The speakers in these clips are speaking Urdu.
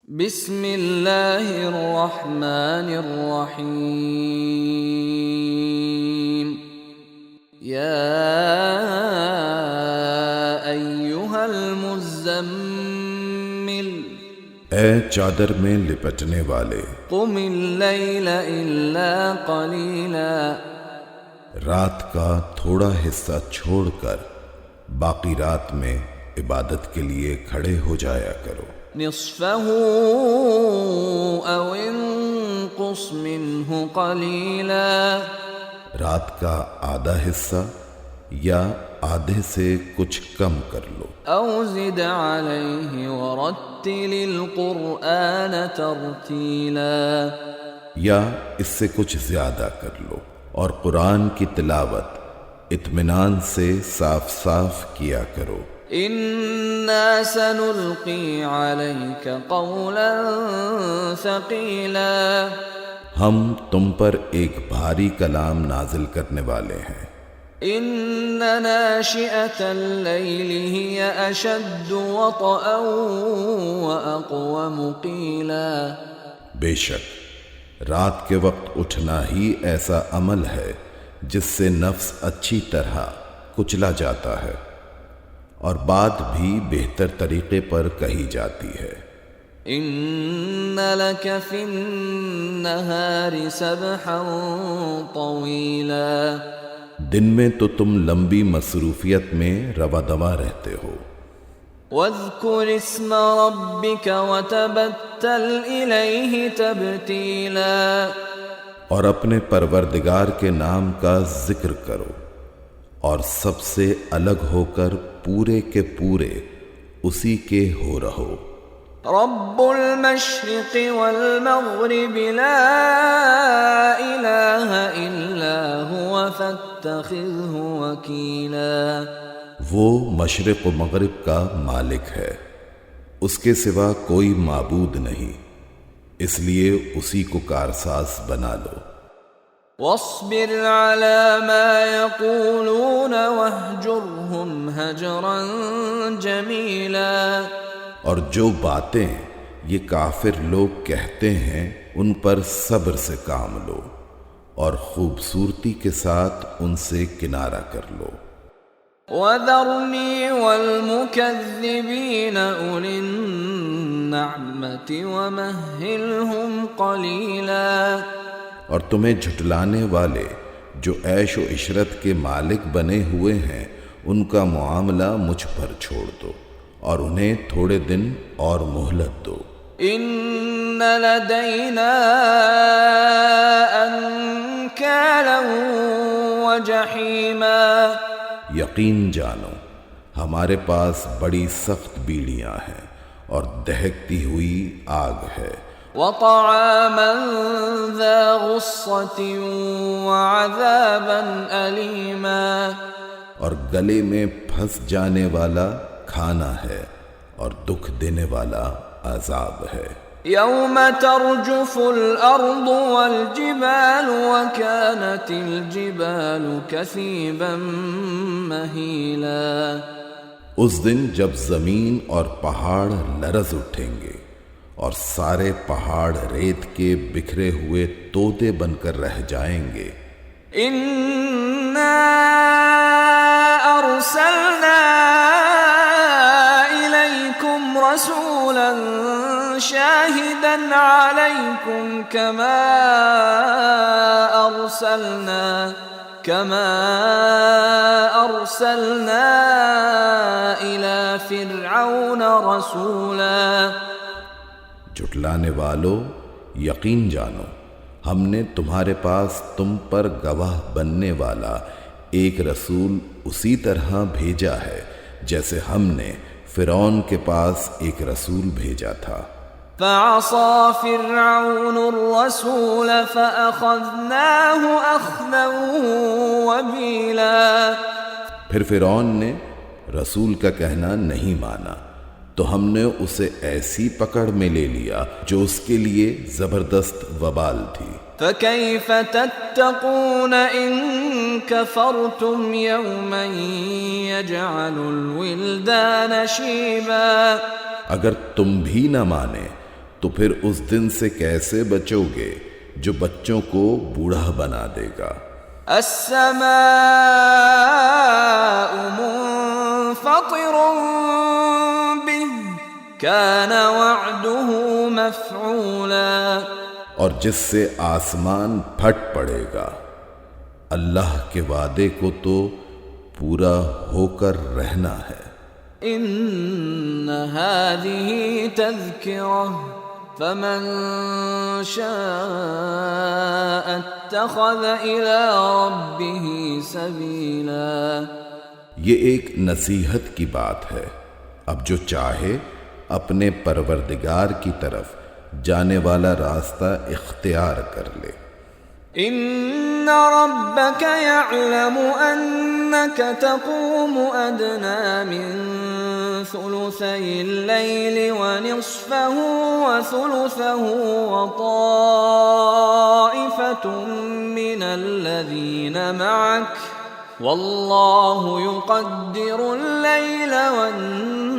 بسم اللہ الرحمن الرحیم یا ایہا المزمل، اے چادر میں لپٹنے والے، قم اللیل الا قلیلا، رات کا تھوڑا حصہ چھوڑ کر باقی رات میں عبادت کے لیے کھڑے ہو جایا کرو۔ نصفہ او انقص منہ قلیلا، رات کا آدھا حصہ یا آدھے سے کچھ کم کر لو، او زد علیہ ورتل القرآن ترتیلا، یا اس سے کچھ زیادہ کر لو اور قرآن کی تلاوت اطمینان سے صاف صاف کیا کرو۔ انا سنلقی علیک قولا ثقیلا، ہم تم پر ایک بھاری کلام نازل کرنے والے ہیں۔ ان ناشئۃ اللیل ہی اشد وطئا واقوم قیلا، بے شک رات کے وقت اٹھنا ہی ایسا عمل ہے جس سے نفس اچھی طرح کچلا جاتا ہے اور بات بھی بہتر طریقے پر کہی جاتی ہے۔ ان لک فی النہار سبحا طویلا، دن میں تو تم لمبی مصروفیت میں رواں دواں رہتے ہو۔ واذکر اسم ربک وتبتل الیہ تبتیلا، اور اپنے پروردگار کے نام کا ذکر کرو اور سب سے الگ ہو کر پورے کے پورے اسی کے ہو رہو۔ رب المشرق والمغرب لا الہ الا هو فاتخذہ وکیلا، وہ مشرق و مغرب کا مالک ہے، اس کے سوا کوئی معبود نہیں، اس لیے اسی کو کارساز بنا لو۔ واصبر على ما يقولون واهجرهم هجرا جميلا، اور جو باتیں یہ کافر لوگ کہتے ہیں ان پر صبر سے کام لو اور خوبصورتی کے ساتھ ان سے کنارہ کر لو۔ وذرني والمكذبين أولي النعمة ومهلهم قليلا، اور تمہیں جھٹلانے والے جو عیش و عشرت کے مالک بنے ہوئے ہیں ان کا معاملہ مجھ پر چھوڑ دو اور انہیں تھوڑے دن اور مہلت دو۔ ان لدینا انکالا وجحیما، یقین جانو ہمارے پاس بڑی سخت بیڑیاں ہیں اور دہکتی ہوئی آگ ہے، وطعاما ذا غصة وعذابا أليما، اور گلے میں پھنس جانے والا کھانا ہے اور دکھ دینے والا عذاب ہے۔ يوم ترجف الأرض والجبال وكانت الجبال كثيبا مهيلا، اس دن جب زمین اور پہاڑ لرز اٹھیں گے اور سارے پہاڑ ریت کے بکھرے ہوئے تودے بن کر رہ جائیں گے۔ انا ارسلنا الیکم رسولا شاہدا علیکم کما ارسلنا الی فرعون رسولا، جھٹلانے والو یقین جانو ہم نے تمہارے پاس تم پر گواہ بننے والا ایک رسول اسی طرح بھیجا ہے جیسے ہم نے فرعون کے پاس ایک رسول بھیجا تھا۔ فعصى فرعون الرسول فأخذناه أخذا وبيلا، پھر فرعون نے رسول کا کہنا نہیں مانا تو ہم نے اسے ایسی پکڑ میں لے لیا جو اس کے لیے زبردست وبال تھی۔ فكيف تتقون إن كفرتم يوما يجعل الولدان شيبا، اگر تم بھی نہ مانے تو پھر اس دن سے کیسے بچو گے جو بچوں کو بوڑھا بنا دے گا؟ السماء منفطر به كان وعده مفعولا، اور جس سے آسمان پھٹ پڑے گا، اللہ کے وعدے کو تو پورا ہو کر رہنا ہے۔ ان هذه تذکرہ فمن شاء اتخذ الى ربه سبیلا، یہ ایک نصیحت کی بات ہے، اب جو چاہے اپنے پروردگار کی طرف جانے والا راستہ اختیار کر لے۔ ان ربك يعلم انك تقوم ادنى من ثلثي الليل ونصفه وثلثه وطائفة من الذين معك والله يقدر الليل والنهار،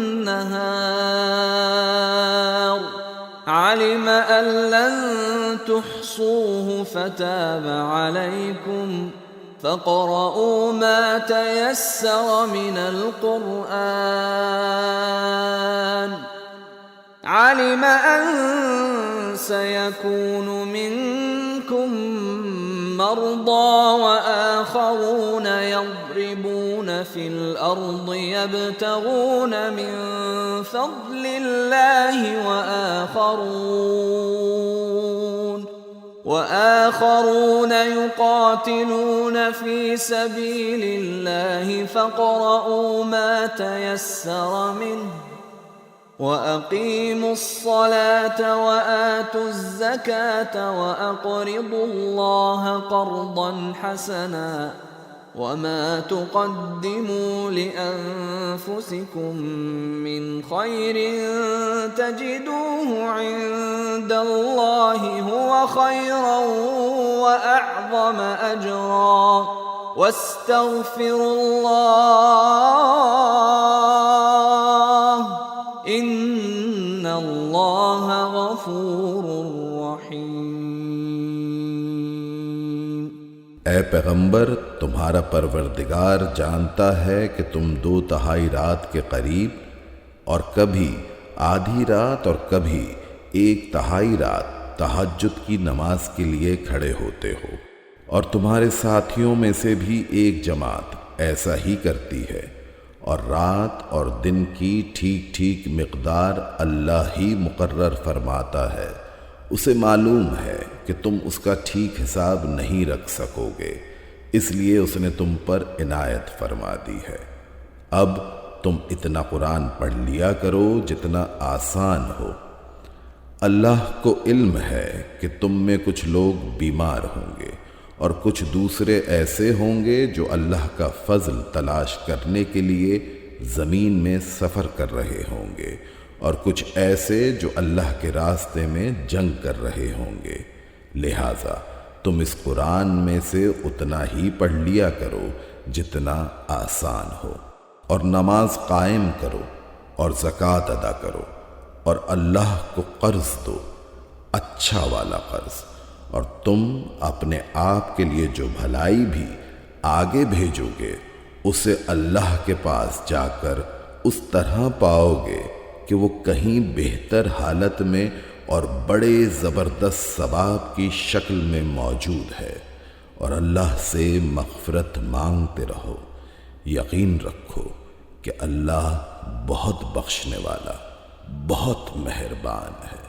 علم أن لن تحصوه فتاب عليكم فاقرؤوا ما تيسر من القرآن، علم أن سيكون منكم مرضى وآخرون يضربون في الأرض يبتغون من فضل الله وآخرون يقاتلون في سبيل الله فاقرؤوا ما تيسر منه وَأَقِيمُوا الصَّلَاةَ وَآتُوا الزَّكَاةَ وَأَقْرِضُوا اللَّهَ قَرْضًا حَسَنًا وَمَا تُقَدِّمُوا لِأَنفُسِكُم مِّنْ خَيْرٍ تَجِدُوهُ عِندَ اللَّهِ هُوَ خَيْرًا وَأَعْظَمَ أَجْرًا وَاسْتَغْفِرُوا اللَّهَ ان اللہ غفور رحیم۔ اے پیغمبر، تمہارا پروردگار جانتا ہے کہ تم 2/3 رات کے قریب اور کبھی آدھی رات اور کبھی 1/3 رات تہجد کی نماز کے لیے کھڑے ہوتے ہو، اور تمہارے ساتھیوں میں سے بھی ایک جماعت ایسا ہی کرتی ہے، اور رات اور دن کی ٹھیک ٹھیک مقدار اللہ ہی مقرر فرماتا ہے۔ اسے معلوم ہے کہ تم اس کا ٹھیک حساب نہیں رکھ سکو گے، اس لیے اس نے تم پر عنایت فرما دی ہے۔ اب تم اتنا قرآن پڑھ لیا کرو جتنا آسان ہو۔ اللہ کو علم ہے کہ تم میں کچھ لوگ بیمار ہوں گے اور کچھ دوسرے ایسے ہوں گے جو اللہ کا فضل تلاش کرنے کے لیے زمین میں سفر کر رہے ہوں گے، اور کچھ ایسے جو اللہ کے راستے میں جنگ کر رہے ہوں گے، لہٰذا تم اس قرآن میں سے اتنا ہی پڑھ لیا کرو جتنا آسان ہو، اور نماز قائم کرو اور زکوٰۃ ادا کرو، اور اللہ کو قرض دو، اچھا والا قرض، اور تم اپنے آپ کے لیے جو بھلائی بھی آگے بھیجو گے اسے اللہ کے پاس جا کر اس طرح پاؤ گے کہ وہ کہیں بہتر حالت میں اور بڑے زبردست ثواب کی شکل میں موجود ہے، اور اللہ سے مغفرت مانگتے رہو۔ یقین رکھو کہ اللہ بہت بخشنے والا، بہت مہربان ہے۔